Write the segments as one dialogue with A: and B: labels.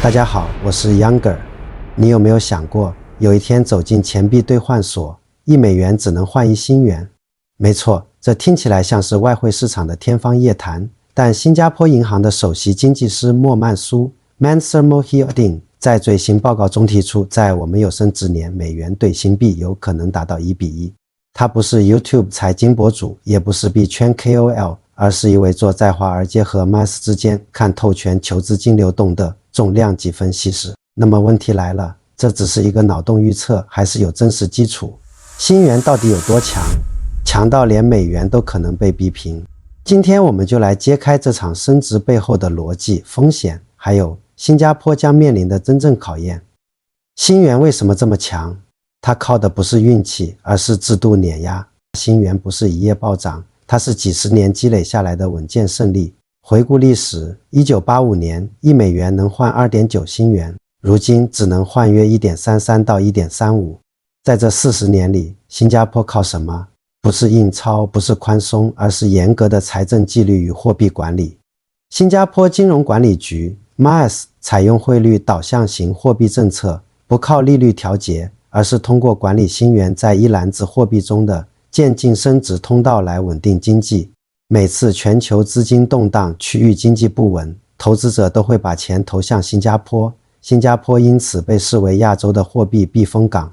A: 大家好，我是 Younger。你有没有想过，有一天走进钱币兑换所，$1只能换1新元？没错，这听起来像是外汇市场的天方夜谭。但新加坡银行的首席经济师莫曼苏 Mansur Mohideen 在最新报告中提出，在我们有生之年，美元兑新币有可能达到1:1。他不是 YouTube 财经博主，也不是币圈 KOL， 而是一位做在华尔街和 MAS 之间看透全球资金流动的重量级分析师。那么问题来了，这只是一个脑洞预测，还是有真实基础？新元到底有多强？强到连美元都可能被逼平。今天我们就来揭开这场升值背后的逻辑、风险，还有新加坡将面临的真正考验。新元为什么这么强？它靠的不是运气，而是制度碾压。新元不是一夜暴涨，它是几十年积累下来的稳健胜利。回顾历史，1985年$1能换2.9新元，如今只能换约1.33到1.35。在这40年里，新加坡靠什么？不是印钞，不是宽松，而是严格的财政纪律与货币管理。新加坡金融管理局 MAS 采用汇率导向型货币政策，不靠利率调节，而是通过管理新元在一篮子货币中的渐进升值通道来稳定经济。每次全球资金动荡，区域经济不稳，投资者都会把钱投向新加坡，新加坡因此被视为亚洲的货币避风港。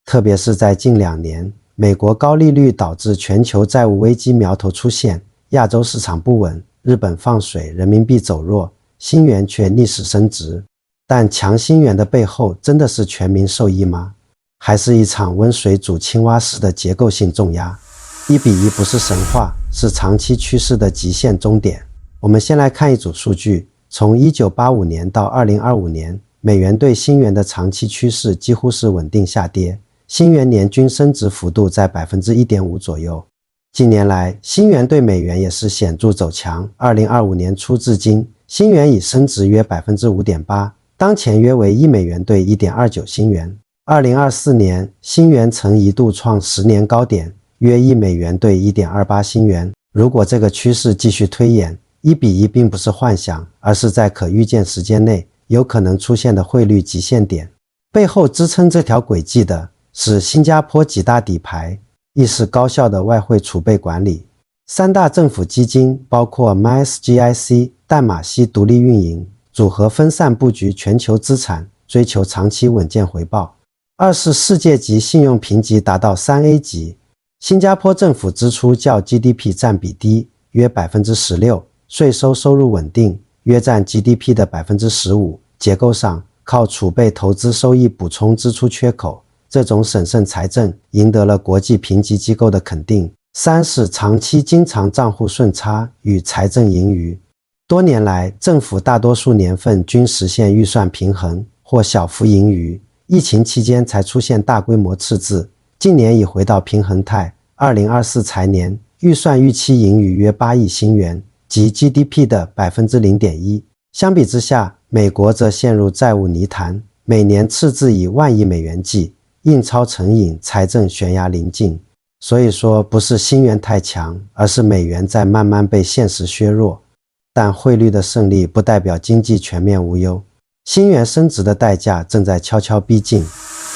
A: 特别是在近2年，美国高利率导致全球债务危机苗头出现，亚洲市场不稳，日本放水，人民币走弱，新元却逆势升值。但强新元的背后真的是全民受益吗？还是一场温水煮青蛙式的结构性重压？1:1不是神话，是长期趋势的极限终点。我们先来看一组数据，从1985年到2025年，美元对新元的长期趋势几乎是稳定下跌，新元年均升值幅度在 1.5% 左右。近年来，新元对美元也是显著走强，2025年初至今，新元已升值约 5.8%， 当前约为$1对 1.29 新元。2024年，新元曾一度创10年高点，约$1对 1.28 新元。如果这个趋势继续推演，1:1并不是幻想，而是在可预见时间内有可能出现的汇率极限点。背后支撑这条轨迹的是新加坡几大底牌，亦是高效的外汇储备管理。3大政府基金包括 MAS-GIC、淡马锡独立运营，组合分散布局全球资产，追求长期稳健回报。2是世界级信用评级达到 3A 级。新加坡政府支出较 GDP 占比低，约 16%， 税收入稳定，约占 GDP 的 15%。 结构上靠储备投资收益补充支出缺口，这种审慎财政赢得了国际评级机构的肯定。3是长期经常账户顺差与财政盈余。多年来，政府大多数年份均实现预算平衡或小幅盈余，疫情期间才出现大规模赤字，近年已回到平衡态。2024财年预算预期盈余约8亿新元，即 GDP 的 0.1%。 相比之下，美国则陷入债务泥潭，每年赤字以万亿美元计，印钞成瘾，财政悬崖临近。所以说，不是新元太强，而是美元在慢慢被现实削弱。但汇率的胜利不代表经济全面无忧，新元升值的代价正在悄悄逼近。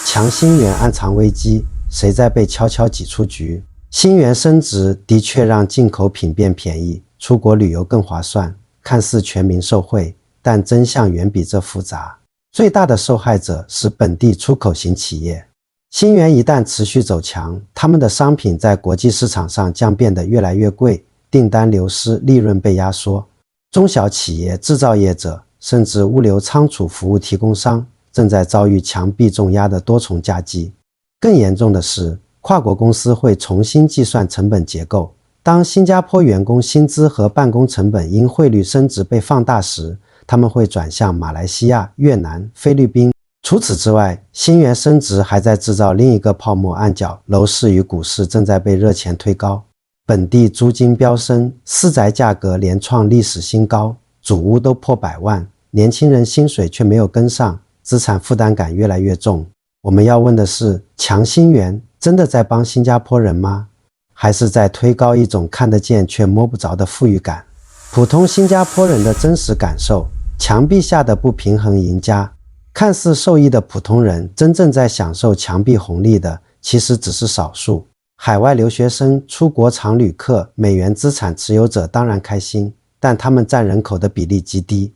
A: 强新元暗藏危机，谁在被悄悄挤出局？新元升值的确让进口品变便宜，出国旅游更划算，看似全民受惠，但真相远比这复杂。最大的受害者是本地出口型企业。新元一旦持续走强，他们的商品在国际市场上将变得越来越贵，订单流失，利润被压缩。中小企业、制造业者，甚至物流仓储服务提供商正在遭遇强币重压的多重夹击。更严重的是，跨国公司会重新计算成本结构。当新加坡员工薪资和办公成本因汇率升值被放大时，他们会转向马来西亚、越南、菲律宾。除此之外，新元升值还在制造另一个泡沫暗角，楼市与股市正在被热钱推高。本地租金飙升，私宅价格连创历史新高，主屋都破100万，年轻人薪水却没有跟上，资产负担感越来越重。我们要问的是，强新元真的在帮新加坡人吗？还是在推高一种看得见却摸不着的富裕感？普通新加坡人的真实感受，墙壁下的不平衡赢家。看似受益的普通人，真正在享受墙壁红利的其实只是少数。海外留学生、出国常旅客、美元资产持有者当然开心，但他们占人口的比例极低。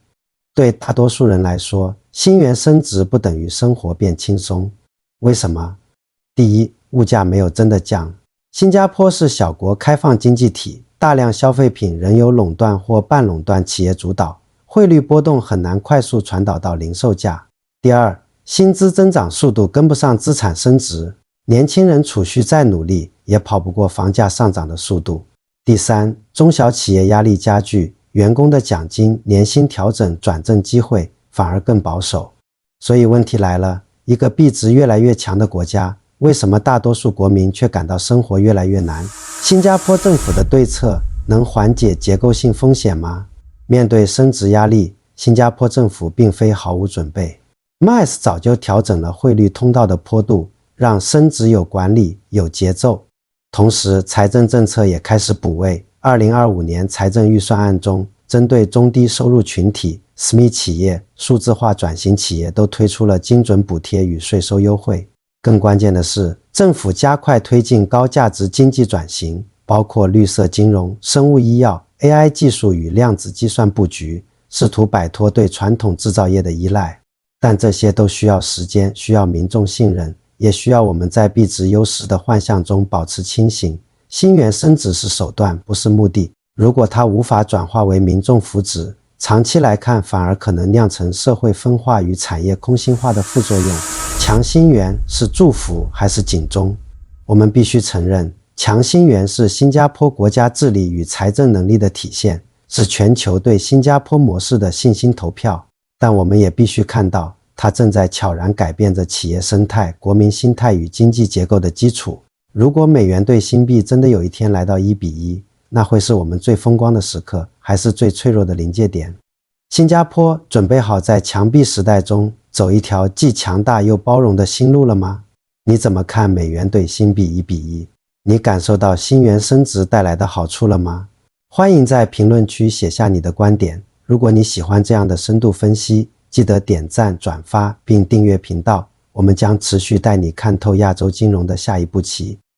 A: 对大多数人来说，新元升值不等于生活变轻松。为什么？第一，物价没有真的降。新加坡是小国开放经济体，大量消费品仍由垄断或半垄断企业主导，汇率波动很难快速传导到零售价。第二，薪资增长速度跟不上资产升值，年轻人储蓄再努力也跑不过房价上涨的速度。第三，中小企业压力加剧，员工的奖金、年薪调整、转正机会反而更保守。所以问题来了，一个币值越来越强的国家，为什么大多数国民却感到生活越来越难？新加坡政府的对策能缓解结构性风险吗？面对升值压力，新加坡政府并非毫无准备。MAS 早就调整了汇率通道的坡度，让升值有管理、有节奏。同时，财政政策也开始补位。2025年财政预算案中，针对中低收入群体、SME 企业、数字化转型企业都推出了精准补贴与税收优惠。更关键的是，政府加快推进高价值经济转型，包括绿色金融、生物医药、AI 技术与量子计算布局，试图摆脱对传统制造业的依赖。但这些都需要时间，需要民众信任，也需要我们在币值优势的幻象中保持清醒。新元升值是手段，不是目的。如果它无法转化为民众福祉，长期来看反而可能酿成社会分化与产业空心化的副作用。强新元是祝福还是警钟？我们必须承认，强新元是新加坡国家治理与财政能力的体现，是全球对新加坡模式的信心投票。但我们也必须看到，它正在悄然改变着企业生态、国民心态与经济结构的基础。如果美元对新币真的有一天来到1:1，那会是我们最风光的时刻，还是最脆弱的临界点？新加坡准备好在强币时代中走一条既强大又包容的新路了吗？你怎么看美元对新币1:1？你感受到新元升值带来的好处了吗？欢迎在评论区写下你的观点。如果你喜欢这样的深度分析，记得点赞、转发并订阅频道，我们将持续带你看透亚洲金融的下一步棋。